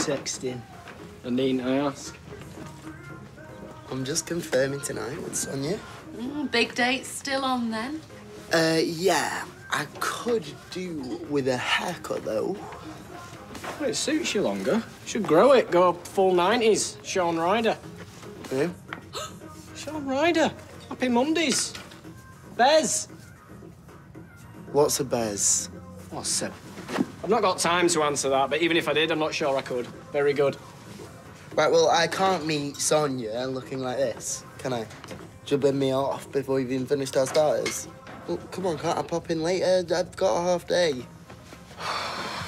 texting? I needn't ask. I'm just confirming tonight with Sonia. Big date's still on then? Yeah. I could do with a haircut, though. Well, it suits you longer. Should grow it, go full 90s. Sean Ryder. Who? Sean Ryder. Happy Mondays. Bez. What's a bez? What's a... I've not got time to answer that, but even if I did, I'm not sure I could. Very good. Right, well, I can't meet Sonia looking like this, can I? Jubbing me off before we've even finished our starters. Well, come on, can't I pop in later? I've got a half day.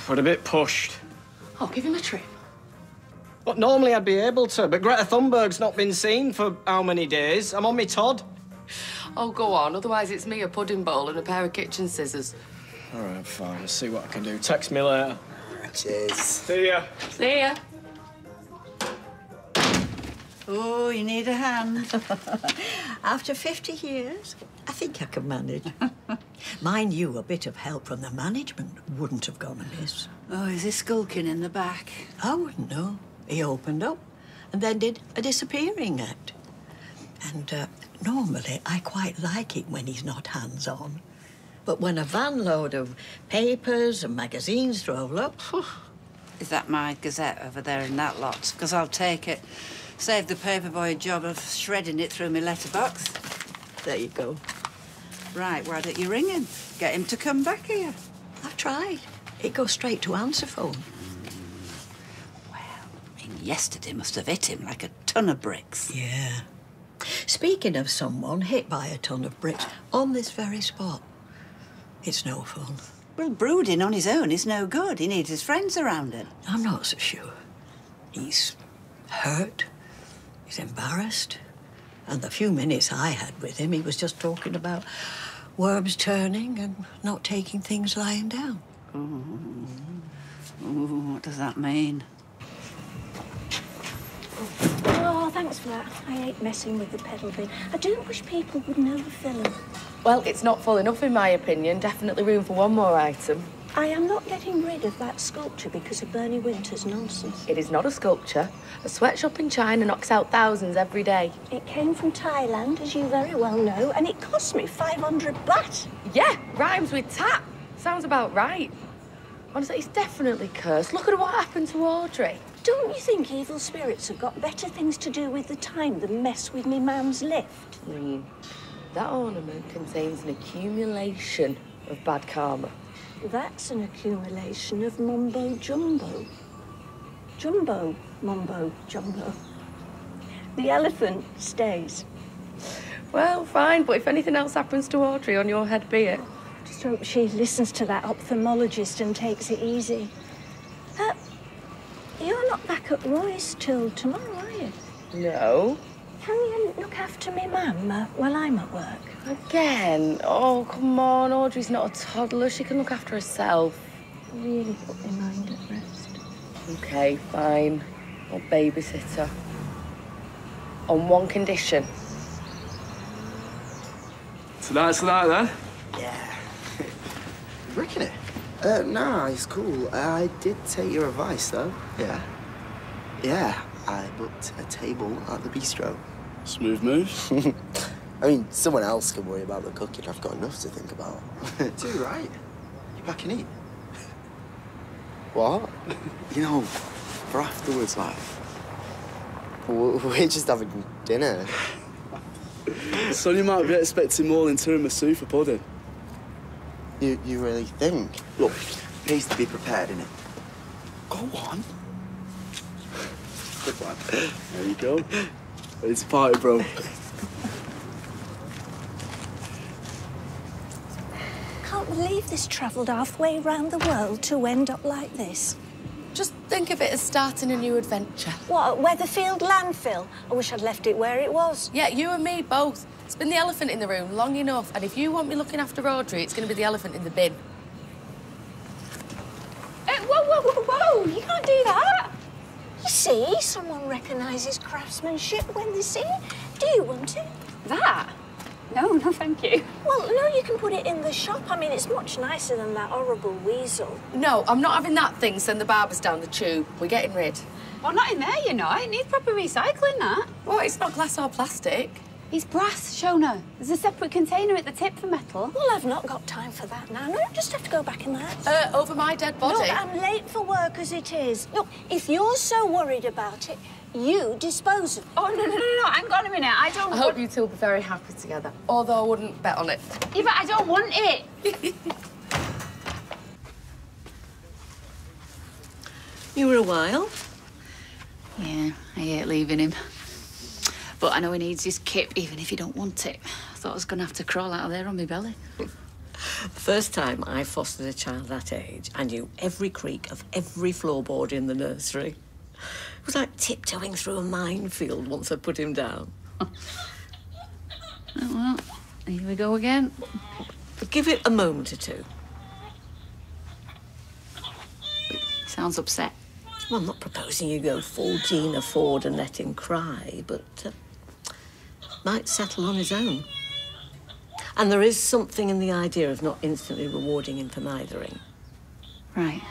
But a bit pushed. Oh, give him a trim. But normally I'd be able to, but Greta Thunberg's not been seen for how many days? I'm on me Todd. Oh, go on. Otherwise, it's me, a pudding bowl and a pair of kitchen scissors. All right, fine. I'll see what I can do. Text me later. Cheers. See ya. See ya. Oh, you need a hand. After 50 years, I think I can manage. Mind you, a bit of help from the management wouldn't have gone amiss. Oh, is he skulking in the back? I wouldn't know. He opened up and then did a disappearing act. And normally, I quite like it when he's not hands-on. But when a van load of papers and magazines roll up... Is that my Gazette over there in that lot? Because I'll take it. Save the paperboy a job of shredding it through my letterbox. There you go. Right, why don't you ring him? Get him to come back here. I've tried. It goes straight to answer phone. Well, I mean, yesterday must have hit him like a ton of bricks. Yeah. Speaking of someone hit by a ton of bricks on this very spot, it's no fun. Well, brooding on his own is no good. He needs his friends around him. I'm not so sure. He's hurt. He's embarrassed. And the few minutes I had with him, he was just talking about worms turning and not taking things lying down. Ooh, what does that mean? Oh, thanks for that. I hate messing with the pedal bin. I do wish people wouldn't overfill them. Well, it's not full enough, in my opinion. Definitely room for one more item. I am not getting rid of that sculpture because of Bernie Winter's nonsense. It is not a sculpture. A sweatshop in China knocks out thousands every day. It came from Thailand, as you very well know, and it cost me 500 baht. Yeah, rhymes with tap. Sounds about right. Honestly, it's definitely cursed. Look at what happened to Audrey. Don't you think evil spirits have got better things to do with the time than mess with me man's lift? I mean, that ornament contains an accumulation of bad karma. That's an accumulation of mumbo-jumbo. Jumbo, mumbo-jumbo. The elephant stays. Well, fine, but if anything else happens to Audrey, on your head be it. Just hope she listens to that ophthalmologist and takes it easy. You're not back at Roy's till tomorrow, are you? No. Can you look after me mum while I'm at work? Again? Oh, come on. Audrey's not a toddler. She can look after herself. Really put my mind at rest. OK, fine. I'll babysit her. On one condition. Tonight's the night, then? Yeah. You reckon it? Nah, it's cool. I did take your advice, though. Yeah. Yeah, I booked a table at the bistro. Smooth move. I mean, someone else can worry about the cooking. I've got enough to think about. Do right. You back and eat? What? You know, for afterwards, like. We're just having dinner. Sonia might be expecting more than tiramisu for pudding. You really think? Look, needs to be prepared, innit? Go on. Good lad. There you go. Ready to party, bro. Can't believe this travelled halfway round the world to end up like this. Just think of it as starting a new adventure. What, Weatherfield landfill? I wish I'd left it where it was. Yeah, you and me both. It's been the elephant in the room long enough, and if you want me looking after Audrey, it's going to be the elephant in the bin. Whoa, you can't do that. You see, someone recognises craftsmanship when they see it. Do you want it? That? No, thank you. Well, no, you can put it in the shop. I mean, it's much nicer than that horrible weasel. No, I'm not having that thing. Send the barbers down the tube. We're getting rid. Well, not in there, you know. It needs proper recycling, that. Well, it's not glass or plastic. It's brass, Shona. There's a separate container at the tip for metal. Well, I've not got time for that now. No, just have to go back in there. Over my dead body. Look, I'm late for work as it is. Look, if you're so worried about it, you dispose of it. Oh, no. Hang on a minute. I hope you two will be very happy together. Although I wouldn't bet on it. Yeah, but I don't want it. You were a while. Yeah, I hate leaving him. But I know he needs his kip, even if he don't want it. I thought I was going to have to crawl out of there on my belly. The first time I fostered a child that age, I knew every creak of every floorboard in the nursery. It was like tiptoeing through a minefield once I put him down. Oh, well, here we go again. But give it a moment or two. Sounds upset. Well, I'm not proposing you go full Gina Ford and let him cry, but might settle on his own. And there is something in the idea of not instantly rewarding him for mithering. Right.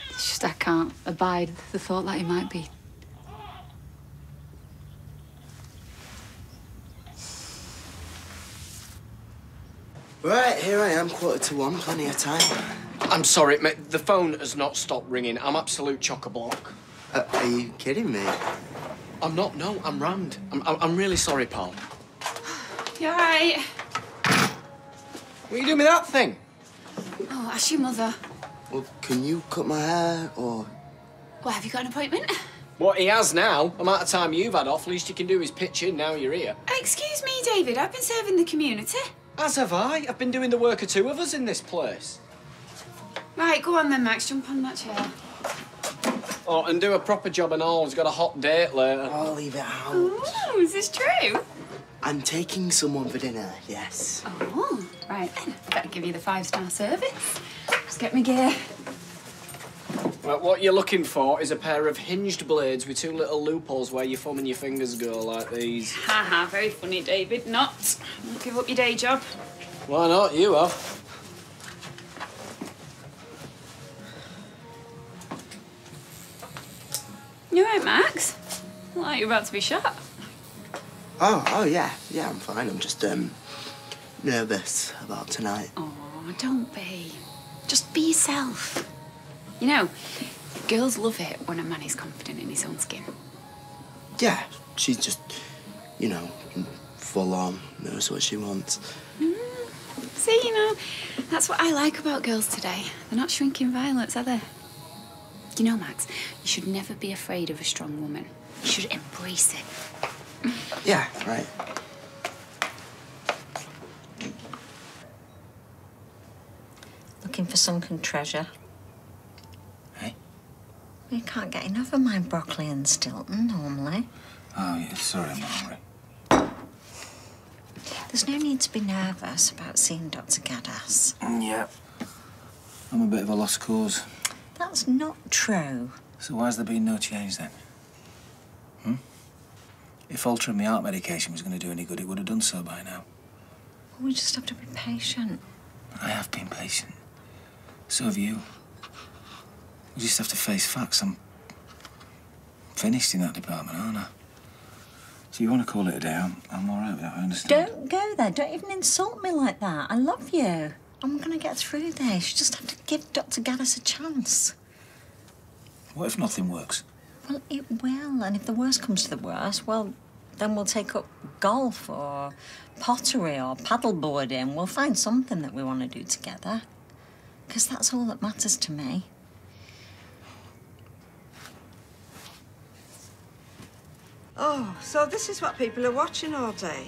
It's just I can't abide the thought that he might be. Right, here I am, 1:45, plenty of time. I'm sorry, mate. The phone has not stopped ringing. I'm absolute chock-a-block. Are you kidding me? I'm not. No, I'm rammed. I'm really sorry, pal. You all right? What are you doing with that thing? Oh, ask your mother. Well, can you cut my hair, or...? Well, have you got an appointment? What he has now, amount of time you've had off, least you can do is pitch in now you're here. Excuse me, David. I've been serving the community. As have I. I've been doing the work of two of us in this place. Right, go on then, Max. Jump on that chair. Oh, and do a proper job and all. He's got a hot date later. I'll leave it out. Oh, is this true? I'm taking someone for dinner, yes. Oh, right then. Better give you the 5-star service. Just get me gear. Well, what you're looking for is a pair of hinged blades with two little loopholes where your thumb and your fingers go, like these. Haha, very funny, David. Not. Don't give up your day job. Why not? You have. You all right, Max? Look like you're about to be shot. Oh, yeah. Yeah, I'm fine. I'm just, nervous about tonight. Oh, don't be. Just be yourself. You know, girls love it when a man is confident in his own skin. Yeah, she's just, you know, full on, knows what she wants. See, you know, that's what I like about girls today. They're not shrinking violets, are they? You know, Max, you should never be afraid of a strong woman. You should embrace it. Yeah, right. Looking for sunken treasure. Hey? You can't get enough of my broccoli and Stilton, normally. Oh, yeah, sorry, I'm hungry. There's no need to be nervous about seeing Dr. Gaddis. Yeah. I'm a bit of a lost cause. That's not true. So why's there been no change, then? If altering my heart medication was going to do any good, it would have done so by now. We just have to be patient. I have been patient. So have you. We just have to face facts. I'm finished in that department, aren't I? So you want to call it a day, I'm all right with that, I understand. Don't go there. Don't even insult me like that. I love you. I'm going to get through this. You just have to give Dr. Gaddis a chance. What if nothing works? Well, it will. And if the worst comes to the worst, well, then we'll take up golf or pottery or paddleboarding. We'll find something that we want to do together. Because that's all that matters to me. Oh, so this is what people are watching all day.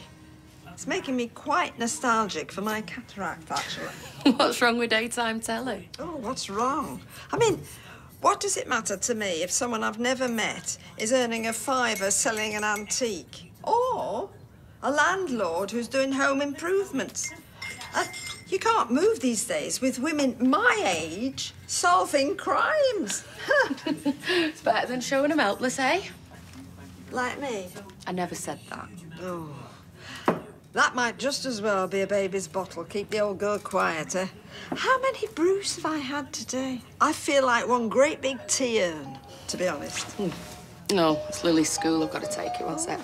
It's making me quite nostalgic for my cataract, actually. What's wrong with daytime telly? Oh, what's wrong? I mean, what does it matter to me if someone I've never met is earning a fiver selling an antique? Or a landlord who's doing home improvements? You can't move these days with women my age solving crimes. It's better than showing them helpless, eh? Like me? I never said that. Oh. That might just as well be a baby's bottle. Keep the old girl quieter. How many brews have I had today? I feel like one great big tea urn, to be honest. No, it's Lily's school. I've got to take it. One sec.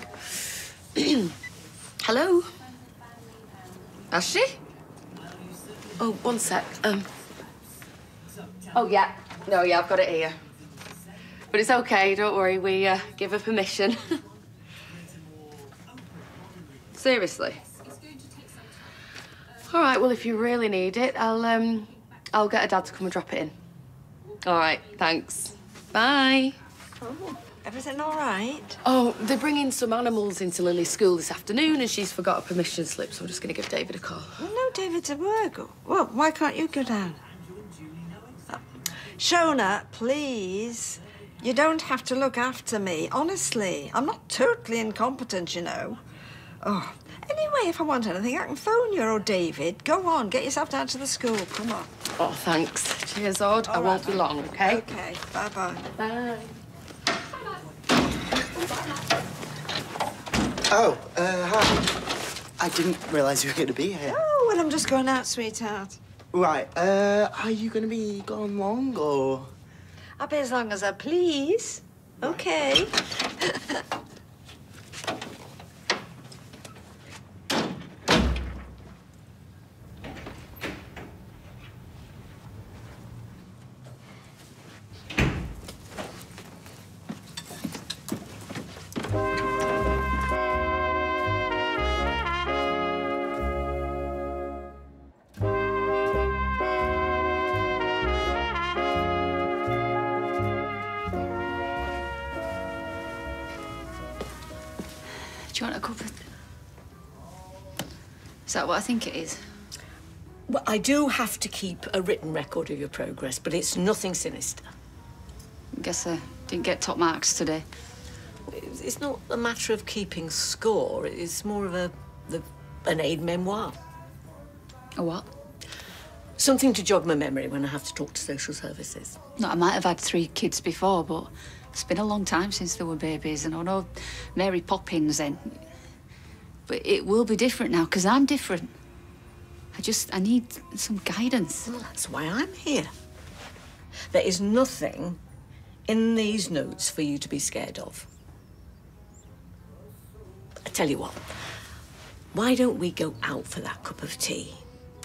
Hello? Has she? Oh, one sec. Oh, yeah. No, yeah, I've got it here. But it's okay, don't worry. We give her permission. Seriously? All right, well, if you really need it, I'll get her dad to come and drop it in. All right, thanks. Bye. Oh, everything all right? Oh, they're bringing some animals into Lily's school this afternoon and she's forgot a permission slip, so I'm just going to give David a call. Well, no, David's at work. Well, why can't you go down? Shona, please. You don't have to look after me, honestly. I'm not totally incompetent, you know. Oh, anyway, if I want anything, I can phone you or David. Go on, get yourself down to the school. Come on. Oh, thanks. Cheers, Odd. I won't be long, OK? OK, bye-bye. Bye. Oh, hi. I didn't realise you were going to be here. Oh, well, I'm just going out, sweetheart. Right, are you going to be gone long, or...? I'll be as long as I please. OK. Do you want a cup of... Is that what I think it is? Well, I do have to keep a written record of your progress, but it's nothing sinister. Guess I didn't get top marks today. It's not a matter of keeping score. It's more of an aid memoir. A what? Something to jog my memory when I have to talk to social services. No, I might have had 3 kids before, but it's been a long time since there were babies, and I know Mary Poppins then. But it will be different now, because I'm different. I need some guidance. Well, that's why I'm here. There is nothing in these notes for you to be scared of. I tell you what, why don't we go out for that cup of tea?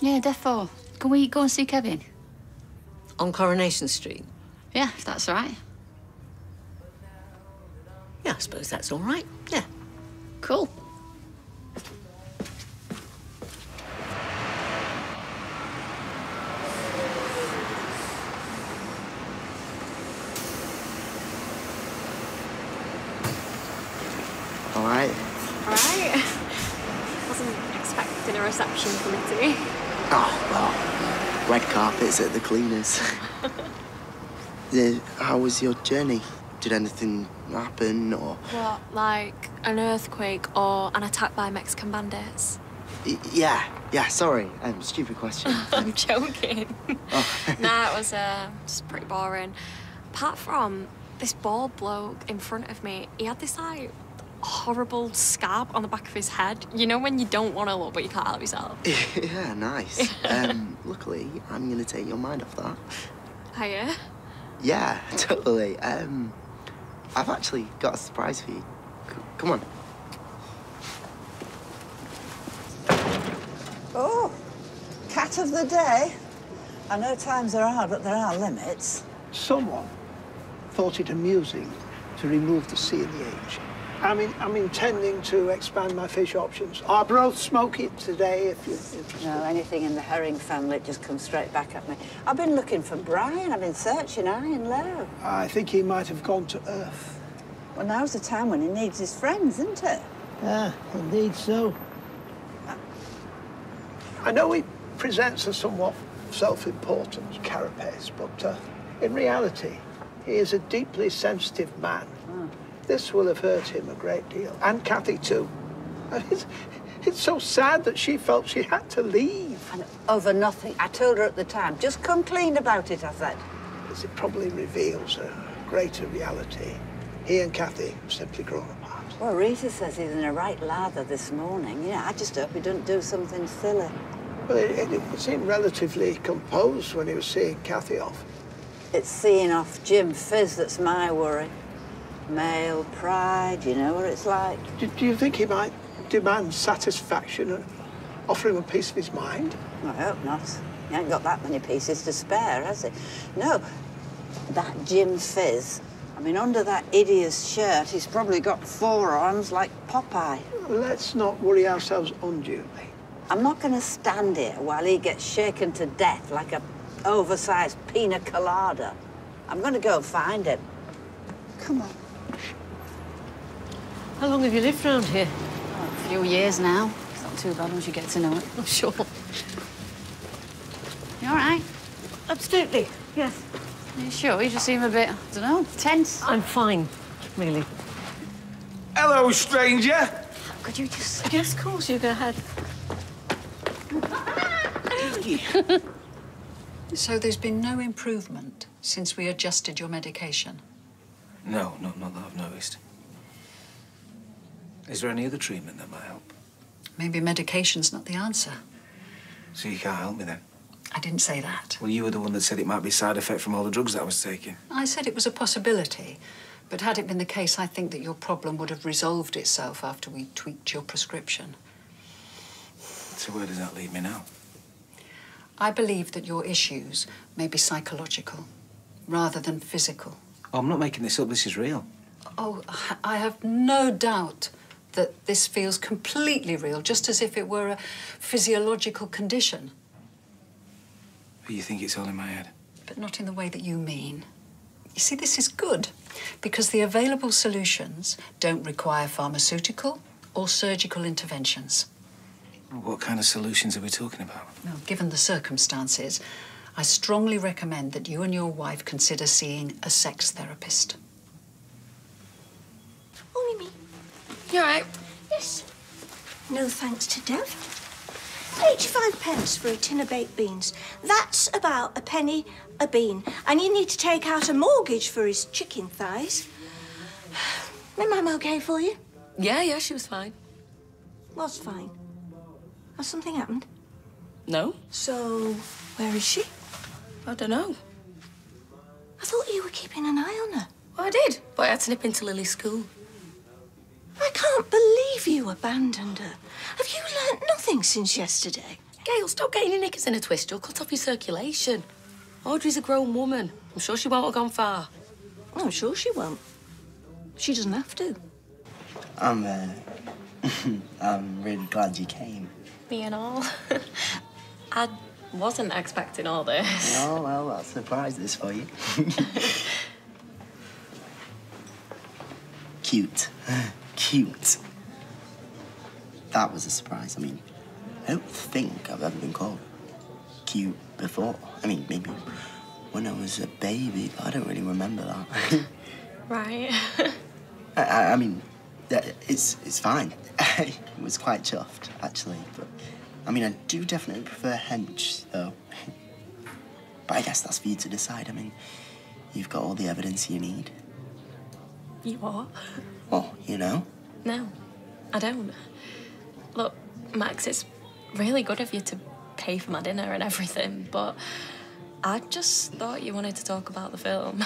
Yeah, defo. Can we go and see Kevin? On Coronation Street? Yeah, if that's all right. Yeah, I suppose that's all right. Yeah. Cool. All right. All right. Wasn't expecting a reception committee. Oh, well, red carpets at the cleaners. How was your journey? Did anything happen, or...? What, like an earthquake or an attack by Mexican bandits? Yeah, sorry. Stupid question. I'm joking. Oh. Nah, it was just pretty boring. Apart from this bald bloke in front of me, he had this, like, horrible scab on the back of his head. You know when you don't want to look, but you can't help yourself? Yeah, nice. Luckily, I'm going to take your mind off that. Are you? Yeah, totally. I've actually got a surprise for you. Come on. Oh, cat of the day. I know times are hard, but there are limits. Someone thought it amusing to remove the C in the H. I'm intending to expand my fish options. I'll both smoke it today if you're interested. No, anything in the herring family, it just comes straight back at me. I've been looking for Brian. I've been searching high and low. I think he might have gone to Earth. Well, now's the time when he needs his friends, isn't it? Yeah, indeed so. I know he presents a somewhat self-important carapace, but in reality, he is a deeply sensitive man. This will have hurt him a great deal, and Kathy too. And it's so sad that she felt she had to leave. And over nothing. I told her at the time, just come clean about it, I said. As it probably reveals a greater reality. He and Kathy have simply grown apart. Well, Rita says he's in a right lather this morning. You know, I just hope he doesn't do something silly. Well, it seemed relatively composed when he was seeing Kathy off. It's seeing off Jim Fizz that's my worry. Male pride, you know what it's like. Do you think he might demand satisfaction and offer him a piece of his mind? I hope not. He ain't got that many pieces to spare, has he? No, that Jim Fizz, I mean, under that idiot's shirt, he's probably got forearms like Popeye. Let's not worry ourselves unduly. I'm not going to stand here while he gets shaken to death like a oversized pina colada. I'm going to go find him. Come on. How long have you lived round here? Oh, a few years now. It's not too bad once you get to know it. I'm sure. You all right? Absolutely, yes. Are you sure? You just seem a bit, I don't know, tense. I'm fine, really. Hello, stranger. Could you just... Yes, of course, you go ahead. So there's been no improvement since we adjusted your medication? No, not that I've noticed. Is there any other treatment that might help? Maybe medication's not the answer. So you can't help me then? I didn't say that. Well, you were the one that said it might be a side effect from all the drugs that I was taking. I said it was a possibility. But had it been the case, I think that your problem would have resolved itself after we tweaked your prescription. So where does that leave me now? I believe that your issues may be psychological rather than physical. Oh, I'm not making this up. This is real. Oh, I have no doubt that this feels completely real, just as if it were a physiological condition. But you think it's all in my head? But not in the way that you mean. You see, this is good, because the available solutions don't require pharmaceutical or surgical interventions. What kind of solutions are we talking about? Well, given the circumstances, I strongly recommend that you and your wife consider seeing a sex therapist. Oh, Mimi. You all right? Yes. No thanks to Dev. 85 pence for a tin of baked beans. That's about a penny a bean. And you need to take out a mortgage for his chicken thighs. My mum okay for you? Yeah, she was fine. Was fine. Has something happened? No. So, where is she? I don't know. I thought you were keeping an eye on her. Well, I did, but I had to nip into Lily's school. I can't believe you abandoned her. Have you learnt nothing since yesterday? Gail, stop getting your knickers in a twist. You'll cut off your circulation. Audrey's a grown woman. I'm sure she won't have gone far. I'm sure she won't. She doesn't have to. I'm really glad you came. Me and all. I wasn't expecting all this. Oh, well, I'll surprise this for you. Cute. Cute. That was a surprise. I mean, I don't think I've ever been called cute before. I mean, maybe when I was a baby, but I don't really remember that. Right. I mean, it's fine. I was quite chuffed, actually. But, I mean, I do definitely prefer hench, though. But I guess that's for you to decide. I mean, you've got all the evidence you need. You what? Well, you know. No, I don't. Look, Max, it's really good of you to pay for my dinner and everything, but I just thought you wanted to talk about the film.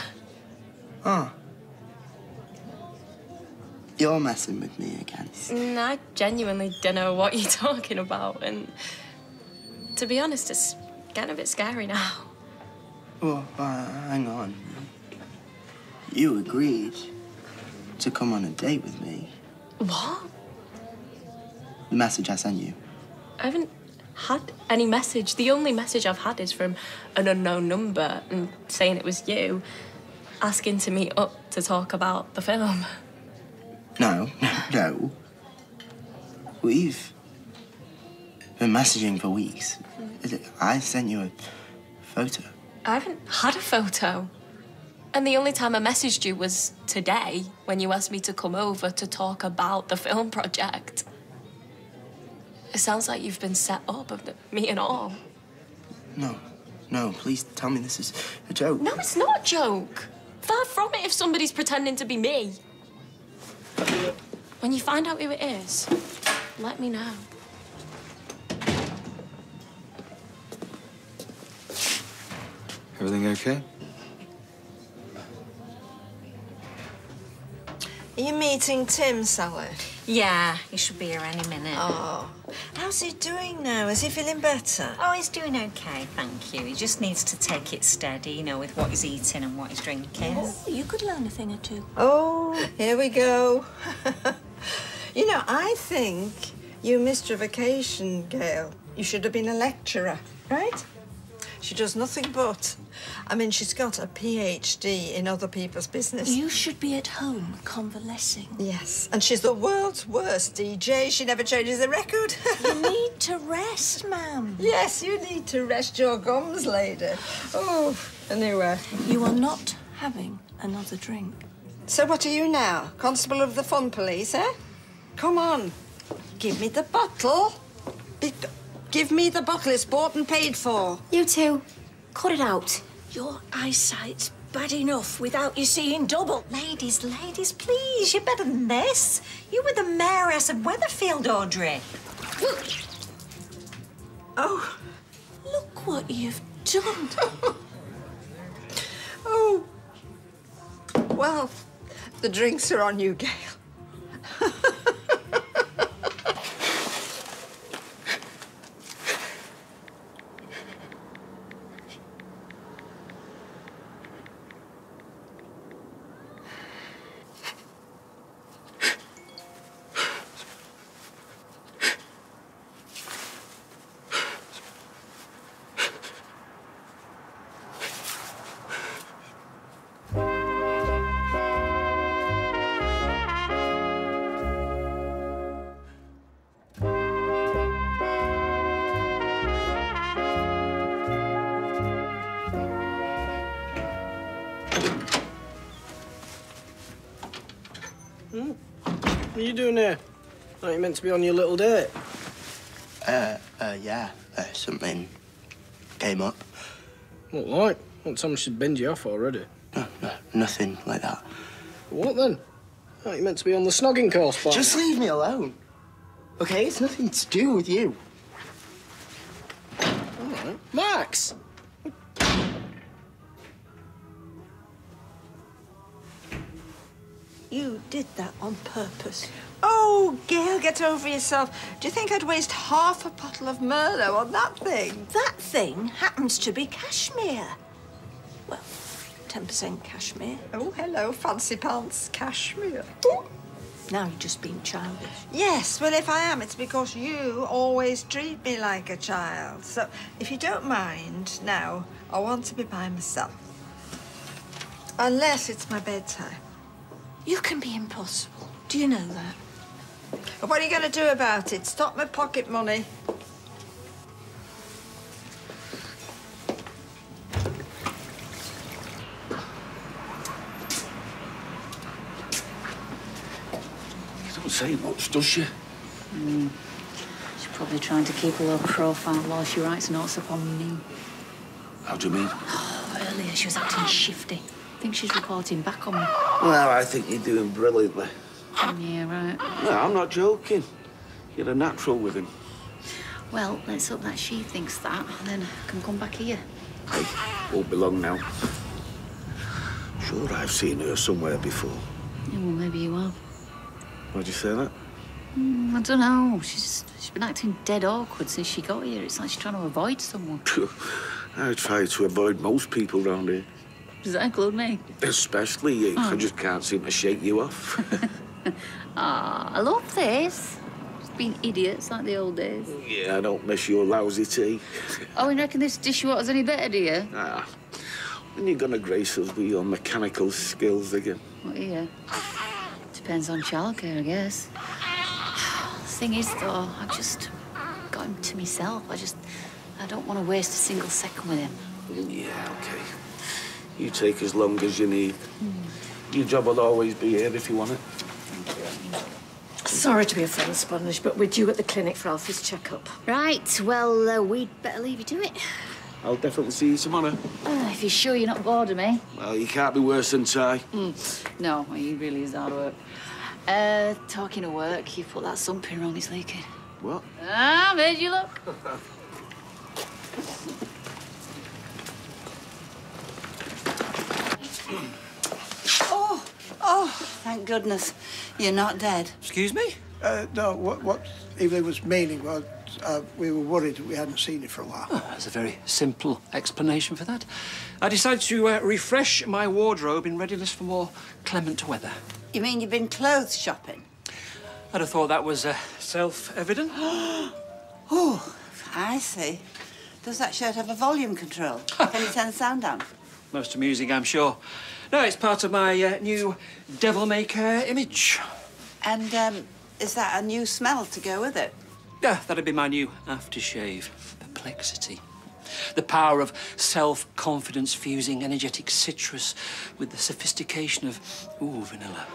Oh. You're messing with me again. I genuinely don't know what you're talking about, and to be honest, it's getting a bit scary now. Well, hang on. You agreed to come on a date with me. What? The message I sent you. I haven't had any message. The only message I've had is from an unknown number and saying it was you, asking to meet up to talk about the film. No. We've been messaging for weeks. I sent you a photo. I haven't had a photo. And the only time I messaged you was today, when you asked me to come over to talk about the film project. It sounds like you've been set up, me and all. No, please tell me this is a joke. No, it's not a joke. Far from it if somebody's pretending to be me. When you find out who it is, let me know. Everything okay? Are you meeting Tim, Sally? Yeah, he should be here any minute. Oh, how's he doing now? Is he feeling better? Oh, he's doing okay, thank you. He just needs to take it steady, you know, with what he's eating and what he's drinking. Oh, you could learn a thing or two. Oh, here we go. You know, I think you missed your vacation, Gail. You should have been a lecturer, right? She does nothing but. I mean, she's got a PhD in other people's business. You should be at home convalescing. Yes, and she's the world's worst DJ. She never changes the record. You need to rest, ma'am. Yes, you need to rest your gums, lady. Oh, anyway. You are not having another drink. So what are you now? Constable of the Fun Police, eh? Come on. Give me the bottle. Give me the bottle. It's bought and paid for. You two, cut it out. Your eyesight's bad enough without you seeing double. Ladies, please, you're better than this. You were the mayoress of Weatherfield, Audrey. Oh. Look what you've done. Oh. Well, the drinks are on you, Gail. What are you doing here? Aren't you meant to be on your little date? Yeah. Something came up. What, like? What time she'd binned you off already? No, nothing like that. What then? Aren't you meant to be on the snogging course, by Just now? leave me alone. Okay, it's nothing to do with you. All right. Max! You did that on purpose. Oh, Gail, get over yourself. Do you think I'd waste half a bottle of Merlot on that thing? That thing happens to be cashmere. Well, 10% cashmere. Oh, hello, fancy pants, cashmere. Now you're just being childish. Yes, well, if I am, it's because you always treat me like a child. So, if you don't mind, now, I want to be by myself. Unless it's my bedtime. You can be impossible. Do you know that? What are you going to do about it? Stop my pocket money. She don't say much, does she? She's probably trying to keep a low profile while she writes notes upon me. How do you mean? Oh, earlier she was acting shifty. I think she's reporting back on me. Well, I think you're doing brilliantly. Yeah, right. No, I'm not joking. You're a natural with him. Well, let's hope that she thinks that, and then I can come back here. Hey, won't be long now. Sure, I've seen her somewhere before. Yeah, well, maybe you have. Why'd you say that? I don't know. She's been acting dead awkward since she got here. It's like she's trying to avoid someone. I try to avoid most people round here. Does that include me? Especially you. Oh. I just can't seem to shake you off. I love this. Just being idiots like the old days. Yeah, I don't miss your lousy tea. Oh, you reckon this dishwater's any better, do you? Ah, when you're gonna grace us with your mechanical skills again? What, yeah? Depends on childcare, I guess. The thing is, though, I've just got him to myself. I don't want to waste a single second with him. Yeah, okay. You take as long as you need. Your job will always be here if you want it. Sorry to be a fella sponge, but we're due at the clinic for Alfie's checkup. Right, well, we'd better leave you to it. I'll definitely see you tomorrow. If you're sure you're not bored of me. Well, you can't be worse than Ty. No, he really is hard work. Talking of work, you put that something wrong, it's leaking. What? Ah, made you look. Oh, thank goodness you're not dead. Excuse me? No, what Evelyn was meaning was we were worried that we hadn't seen you for a while. Oh, there's a very simple explanation for that. I decided to refresh my wardrobe in readiness for more clement weather. You mean you've been clothes shopping? I'd have thought that was self-evident. Oh, I see. Does that shirt have a volume control? Can you turn the sound down? Most amusing, I'm sure. No, it's part of my new devil-may-care image. And, is that a new smell to go with it? Yeah, that'd be my new aftershave. Perplexity. The power of self-confidence fusing energetic citrus with the sophistication of, vanilla.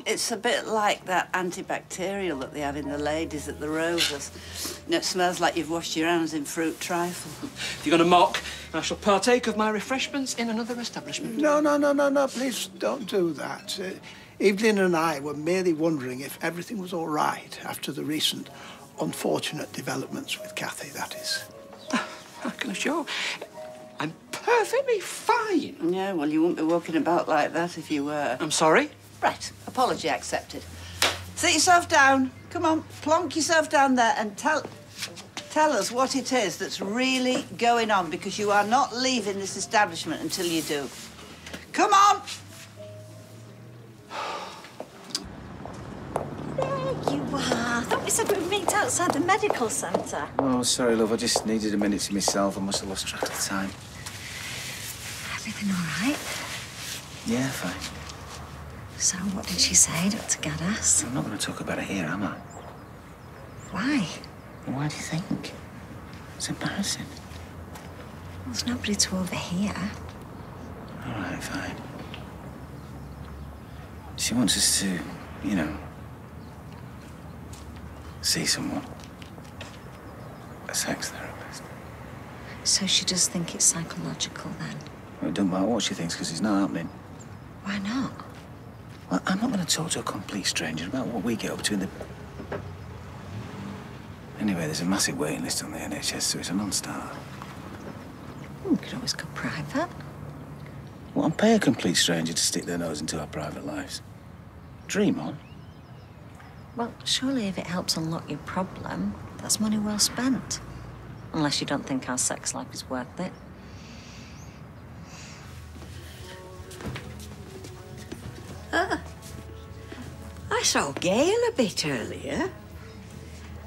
It's a bit like that antibacterial that they have in the ladies at the Roses. You know, it smells like you've washed your hands in fruit trifle. If you're going to mock, I shall partake of my refreshments in another establishment. No, please don't do that. Evelyn and I were merely wondering if everything was all right after the recent unfortunate developments with Kathy, that is. I can assure I'm perfectly fine. Yeah, well, you wouldn't be walking about like that if you were. I'm sorry? Right, apology accepted. Sit yourself down. Come on, plonk yourself down there and tell us what it is that's really going on, because you are not leaving this establishment until you do. Come on! There you are. I thought we said we'd meet outside the medical centre. Oh, sorry, love. I just needed a minute to myself. I must have lost track of time. Everything all right? Yeah, fine. So, what did she say, Dr. Gaddis? I'm not going to talk about it here, am I? Why? Well, why do you think? It's embarrassing. Well, there's nobody to overhear. All right, fine. She wants us to, you know, see someone. A sex therapist. So she does think it's psychological, then? Well, it doesn't matter what she thinks, because it's not happening. Why not? Well, I'm not going to talk to a complete stranger about what we get up to in the... Anyway, there's a massive waiting list on the NHS, so it's a non-starter. We could always go private. Well, and pay a complete stranger to stick their nose into our private lives. Dream on. Well, surely if it helps unlock your problem, that's money well spent. Unless you don't think our sex life is worth it. I saw Gail a bit earlier.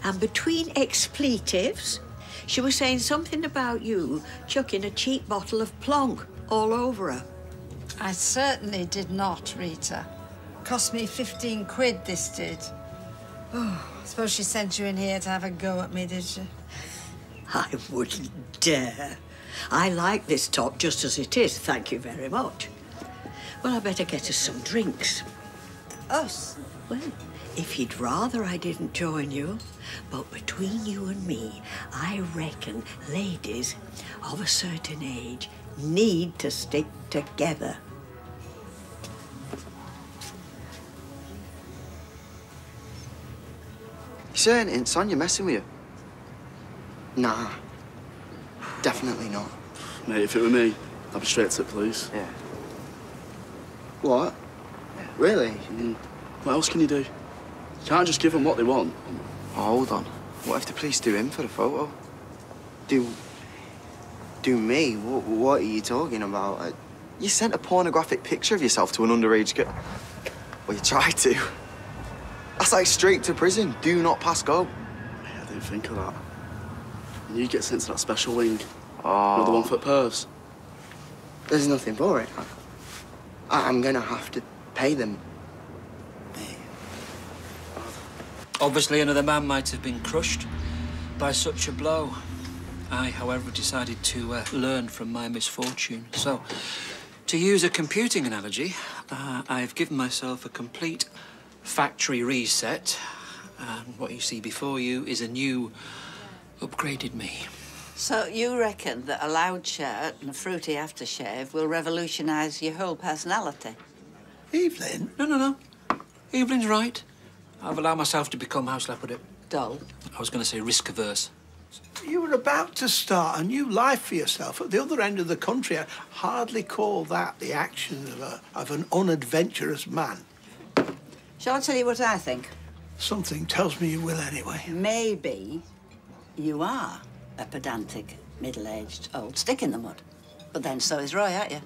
And between expletives, she was saying something about you chucking a cheap bottle of plonk all over her. I certainly did not, Rita. Cost me 15 quid, this did. Oh, I suppose she sent you in here to have a go at me, did she? I wouldn't dare. I like this talk just as it is, thank you very much. Well, I better get us some drinks. Us? Well, if you'd rather I didn't join you, but between you and me, I reckon ladies of a certain age need to stick together. You certain it's Sonia messing with you? Nah. Definitely not. Mate, if it were me, I'd be straight to the police. Yeah. What? Really? What else can you do? You can't just give them what they want. Oh, hold on. What if the police do him for the photo? Do me? What are you talking about? You sent a pornographic picture of yourself to an underage girl. Well, you tried to. That's like straight to prison. Do not pass go. Yeah, I didn't think of that. And you get sent to that special wing. Oh. Another one for pervs. There's nothing for it. I'm gonna have to pay them. Obviously, another man might have been crushed by such a blow. I, however, decided to learn from my misfortune. So, to use a computing analogy, I've given myself a complete factory reset. And what you see before you is a new, upgraded me. So you reckon that a loud shirt and a fruity aftershave will revolutionise your whole personality? Evelyn? No. Evelyn's right. I've allowed myself to become, how shall I put it? Dull. I was going to say risk-averse. You were about to start a new life for yourself at the other end of the country. I hardly call that the action of an unadventurous man. Shall I tell you what I think? Something tells me you will anyway. Maybe you are a pedantic, middle-aged old stick in the mud. But then so is Roy, aren't you?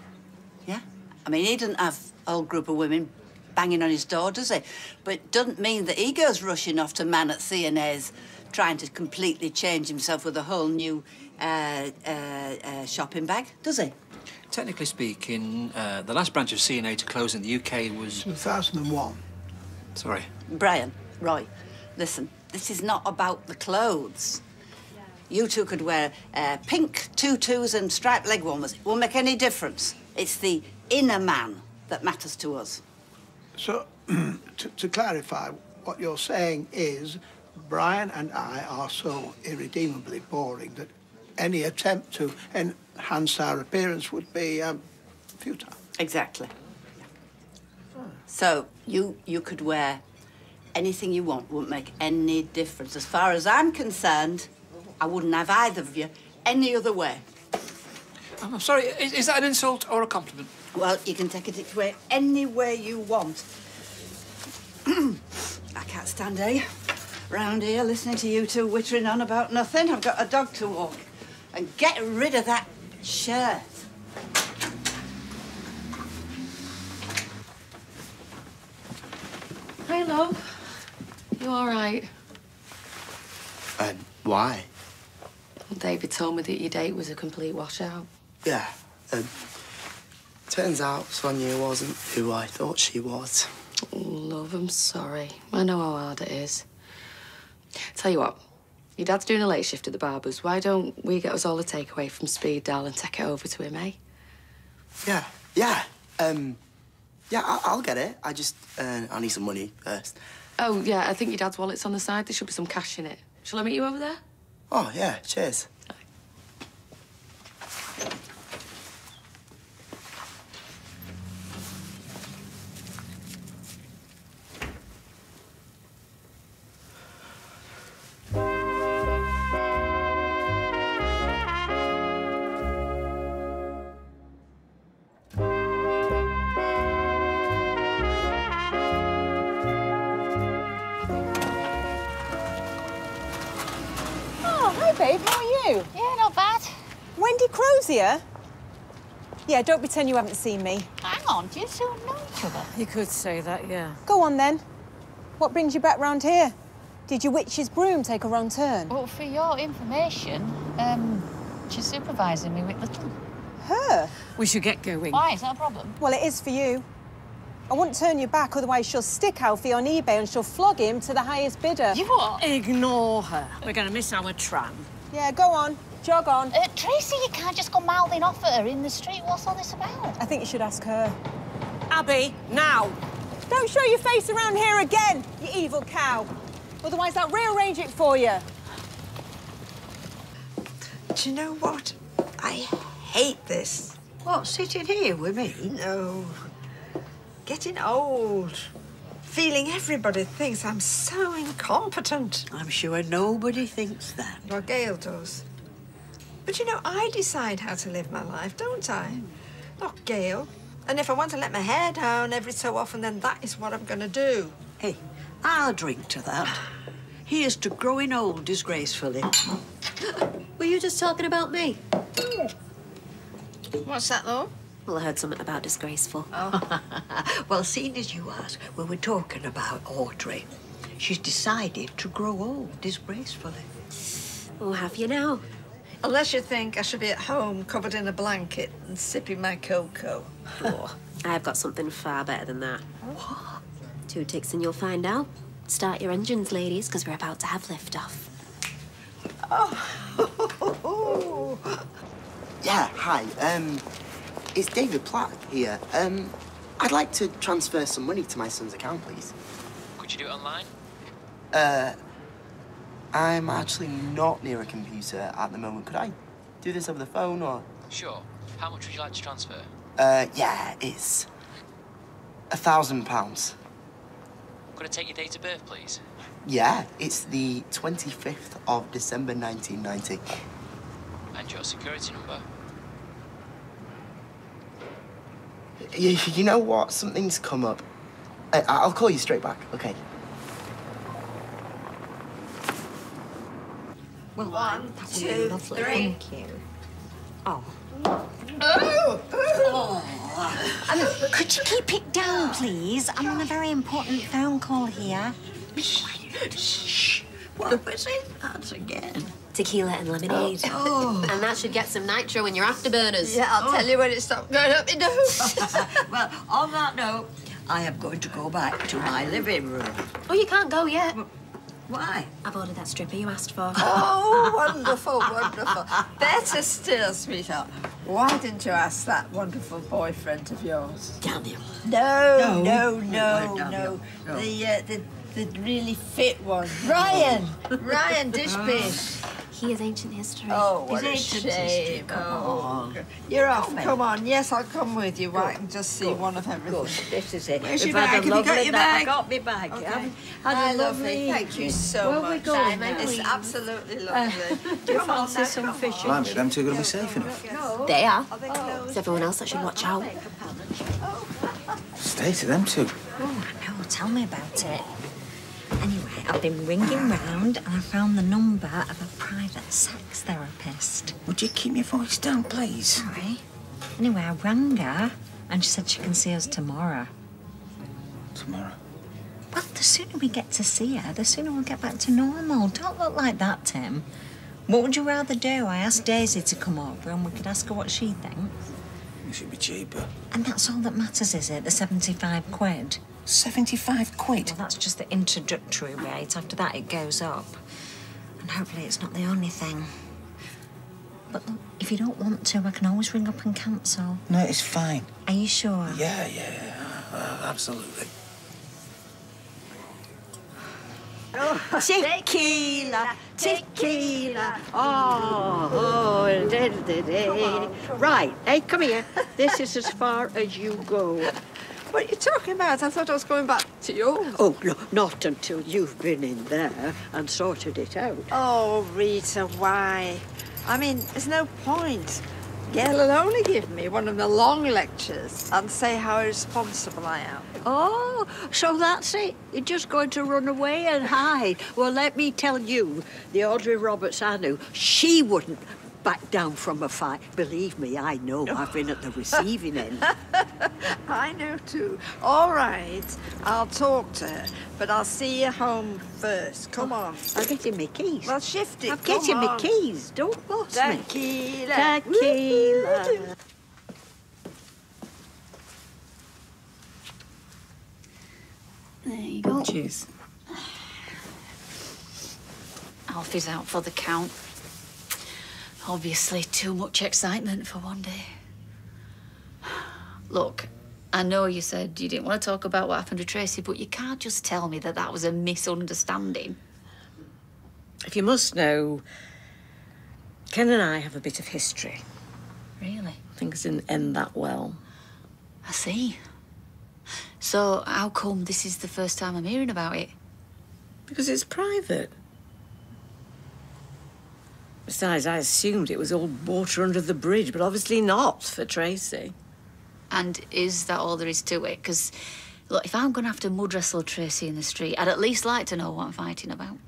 Yeah? I mean, he doesn't have a whole group of women banging on his door, does he? But it doesn't mean that he goes rushing off to man at CNA's trying to completely change himself with a whole new shopping bag, does he? Technically speaking, the last branch of CNA to close in the UK was... 2001. Sorry. Brian, Roy, listen, this is not about the clothes. You two could wear pink tutus and striped leg warmers. It won't make any difference. It's the inner man that matters to us. So, to clarify, what you're saying is Brian and I are so irredeemably boring that any attempt to enhance our appearance would be futile. Exactly. So, you could wear anything you want. Wouldn't make any difference. As far as I'm concerned, I wouldn't have either of you any other way. I'm sorry, is that an insult or a compliment? Well, you can take it away any way you want. I can't stand round here listening to you two wittering on about nothing. I've got a dog to walk. And get rid of that shirt. Hi, love. You all right? And why? Well, David told me that your date was a complete washout. Yeah. Turns out Sonia wasn't who I thought she was. Oh, love, I'm sorry. I know how hard it is. Tell you what, your dad's doing a late shift at the barber's. Why don't we get us all a takeaway from Speed Dial and take it over to him, eh? Yeah. I'll get it. I need some money first. Oh, yeah, I think your dad's wallet's on the side. There should be some cash in it. Shall I meet you over there? Oh, yeah, cheers. Babe, how are you? Yeah, not bad. Wendy Crozier? Yeah, don't pretend you haven't seen me. Hang on, do you two know each other? You could say that, yeah. Go on, then. What brings you back round here? Did your witch's broom take a wrong turn? Well, for your information, she's supervising me with Little. Her? We should get going. Why? Is that a problem? Well, it is for you. I wouldn't turn you back, otherwise she'll stick Alfie on eBay and she'll flog him to the highest bidder. You what? Ignore her. We're going to miss our tram. Yeah, go on. Jog on. Tracy, you can't just go mouthing off at her in the street. What's all this about? I think you should ask her. Abby, now. Don't show your face around here again, you evil cow. Otherwise, I'll rearrange it for you. Do you know what? I hate this. What, sitting here with me? No. Getting old. Feeling everybody thinks I'm so incompetent. I'm sure nobody thinks that. Well, Gail does. But you know, I decide how to live my life, don't I? Not Gail. And if I want to let my hair down every so often, then that is what I'm going to do. Hey, I'll drink to that. Here's to growing old disgracefully. Were you just talking about me? What's that, though? Well, I heard something about disgraceful. Oh. Well, seeing as you asked, we were talking about Audrey. She's decided to grow old disgracefully. Oh, have you now? Unless you think I should be at home covered in a blanket and sipping my cocoa. Oh, I've got something far better than that. What? 2 ticks and you'll find out. Start your engines, ladies, because we're about to have liftoff. Oh. Yeah, hi. It's David Platt here. I'd like to transfer some money to my son's account, please. Could you do it online? I'm actually not near a computer at the moment. Could I do this over the phone, or...? Sure. How much would you like to transfer? Yeah, it's £1,000. Could I take your date of birth, please? Yeah, it's the 25th of December 1990. And your security number? You know what? Something's come up. I'll call you straight back, okay? Well, 1, 2, 3. Thank you. Oh. Could you keep it down, please? I'm on a very important phone call here. Be quiet. Shh. What was it? That's again. Tequila and lemonade. Oh. And that should get some nitro in your afterburners. Yeah, I'll tell you when it stopped going up my nose. Well, on that note, I am going to go back to my living room. Oh, you can't go yet. Why? I've ordered that stripper you asked for. Oh, wonderful, wonderful. Better still, sweetheart. Why didn't you ask that wonderful boyfriend of yours? Daniel. No. Daniel. The really fit one. Ryan Dishpish. He is ancient history. Oh, what He's a ancient shame. history. Come on. You're off. Come on. Yes, I'll come with you. I can just see one of everything. Good. This is it. Where's We've your had bag? a Have you lovely got your night. bag? I got my bag. Okay. Had a lovely. Thank you so much. Where are we going now? It's absolutely lovely. Do you fancy some fish? Blimey, them two are going to be safe enough. They are. It's everyone else that should watch out. Stay to them two. Oh, no, tell me about it. Anyway, I've been ringing round and I found the number of a private sex therapist. Would you keep your voice down, please? Sorry. Anyway, I rang her and she said she can see us tomorrow. Tomorrow? Well, the sooner we get to see her, the sooner we'll get back to normal. Don't look like that, Tim. What would you rather do? I asked Daisy to come over and we could ask her what she thinks. It should be cheaper. And that's all that matters, is it? The 75 quid. 75 quid? Well, that's just the introductory rate. After that, it goes up. And hopefully it's not the only thing. But look, if you don't want to, I can always ring up and cancel. No, it's fine. Are you sure? Yeah. Absolutely. Oh, tequila, tequila. Oh, right. Hey, come here. This is as far as you go. What are you talking about? I thought I was going back to yours. Oh, no, not until you've been in there and sorted it out. Oh, Rita, why? I mean, there's no point. Gail will only give me one of the long lectures and say how irresponsible I am. Oh, so that's it? You're just going to run away and hide? Well, let me tell you, the Audrey Roberts I knew, she wouldn't back down from a fight. Believe me, I know. I've been at the receiving end. I know too. All right, I'll talk to her, but I'll see you home first. Come on. I'll get you my keys. Well, shift it. I'll get you my keys. Don't boss me. Tequila. Tequila. There you go. Cheers. Alfie's out for the count. Obviously, too much excitement for one day. Look, I know you said you didn't want to talk about what happened to Tracy, but you can't just tell me that that was a misunderstanding. If you must know, Ken and I have a bit of history. Really? Things didn't end that well. I see. So, how come this is the first time I'm hearing about it? Because it's private. Besides, I assumed it was all water under the bridge, but obviously not for Tracy. And is that all there is to it? Because, look, if I'm going to have to mud wrestle Tracy in the street, I'd at least like to know what I'm fighting about.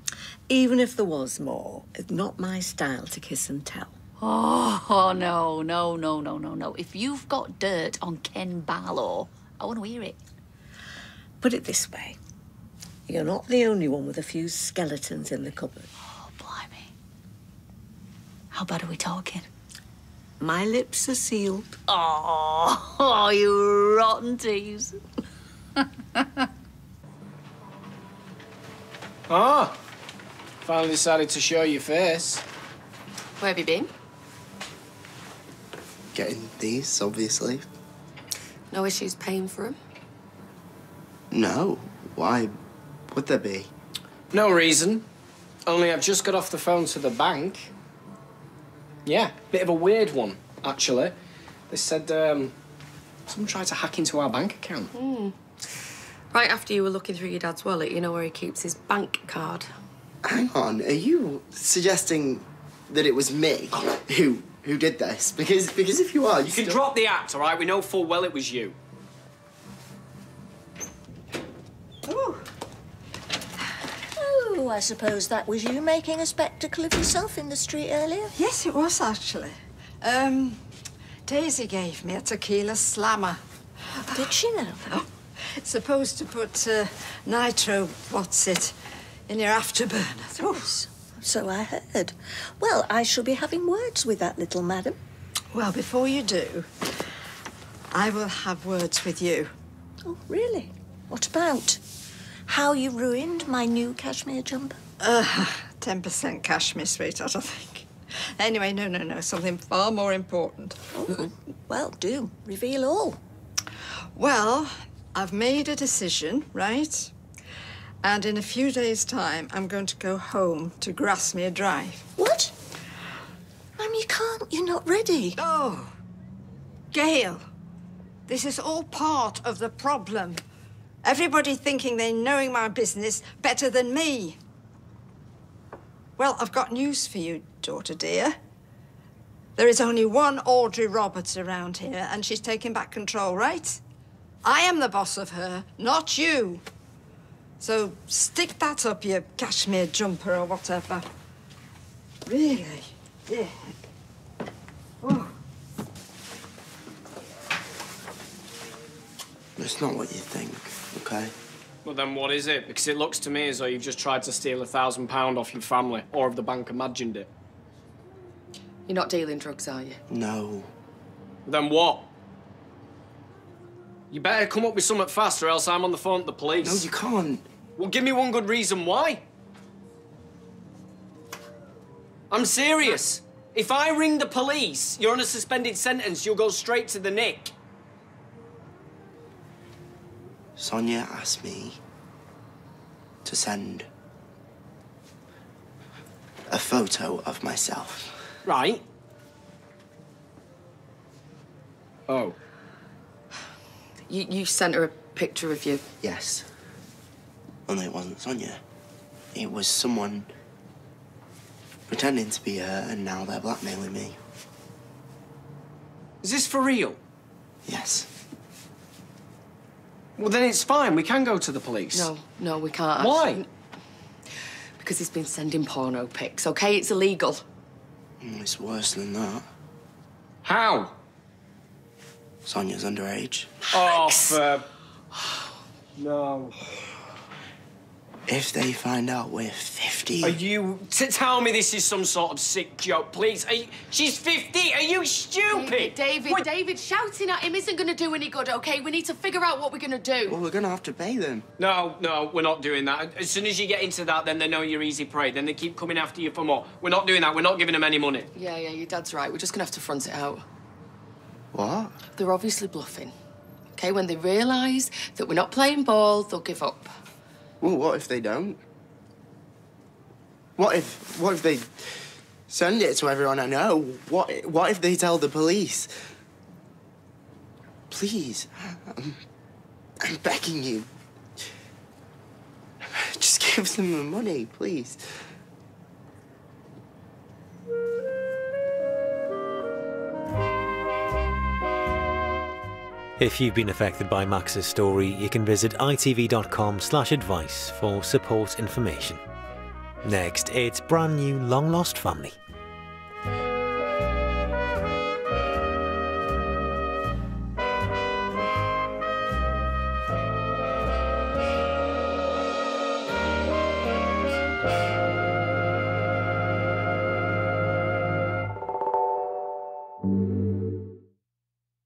Even if there was more, it's not my style to kiss and tell. Oh, no. If you've got dirt on Ken Barlow, I want to hear it. Put it this way. You're not the only one with a few skeletons in the cupboard. Oh, blimey. How bad are we talking? My lips are sealed. Oh, you rotten tease. Ah, finally decided to show your face. Where have you been? Getting these, obviously. No issues paying for them? No. Why would there be? No reason. Only I've just got off the phone to the bank. Yeah, bit of a weird one, actually. They said, someone tried to hack into our bank account. Right after you were looking through your dad's wallet, you know where he keeps his bank card. Hang on, are you suggesting that it was me who did this? Because if you are, You can drop the act, all right? We know full well it was you. Oh, I suppose that was you making a spectacle of yourself in the street earlier? Yes, it was, actually. Daisy gave me a tequila slammer. Did she now? It's supposed to put nitro, in your afterburners. Oh, so I heard. Well, I shall be having words with that little madam. Well, before you do, I will have words with you. Oh, really? What about? How you ruined my new cashmere jumper? 10% cashmere, sweetheart, I think. Anyway, no, something far more important. Oh, well, do. Reveal all. Well, I've made a decision, right? And in a few days' time, I'm going to go home to Grasmere Drive. What? Mum, you can't. You're not ready. Oh, Gail, this is all part of the problem. Everybody thinking they're knowing my business better than me. Well, I've got news for you, daughter dear. There is only one Audrey Roberts around here, and she's taking back control, right? I am the boss of her, not you. So stick that up your cashmere jumper or whatever. Really? Yeah. Oh. It's not what you think, okay? Well, then what is it? Because it looks to me as though you've just tried to steal £1,000 off your family, or if the bank imagined it. You're not dealing drugs, are you? No. Then what? You better come up with something fast, or else I'm on the phone to the police. No, you can't. Well, give me one good reason why. I'm serious. If I ring the police, you're on a suspended sentence, you'll go straight to the nick. Sonia asked me to send a photo of myself. Right. Oh. You sent her a picture of you? Yes. Only it wasn't Sonia. It was someone pretending to be her, and now they're blackmailing me. Is this for real? Yes. Well, then it's fine. We can go to the police. No, we can't. Why? Actually. Because he's been sending porno pics, OK? It's illegal. It's worse than that. How? Sonia's underage. Oh, no. If they find out we're 50... Are you... tell me this is some sort of sick joke, please. She's 50? Are you stupid? David, shouting at him isn't going to do any good, OK? We need to figure out what we're going to do. Well, we're going to have to pay them. No, we're not doing that. As soon as you get into that, then they know you're easy prey. Then they keep coming after you for more. We're not doing that. We're not giving them any money. Yeah, your dad's right. We're just going to have to front it out. What? They're obviously bluffing. OK, when they realise that we're not playing ball, they'll give up. Well, what if they don't? What if they send it to everyone I know? What if they tell the police? Please, I'm begging you. Just give them the money, please. If you've been affected by Max's story, you can visit itv.com/advice for support information. Next, it's brand new Long Lost Family.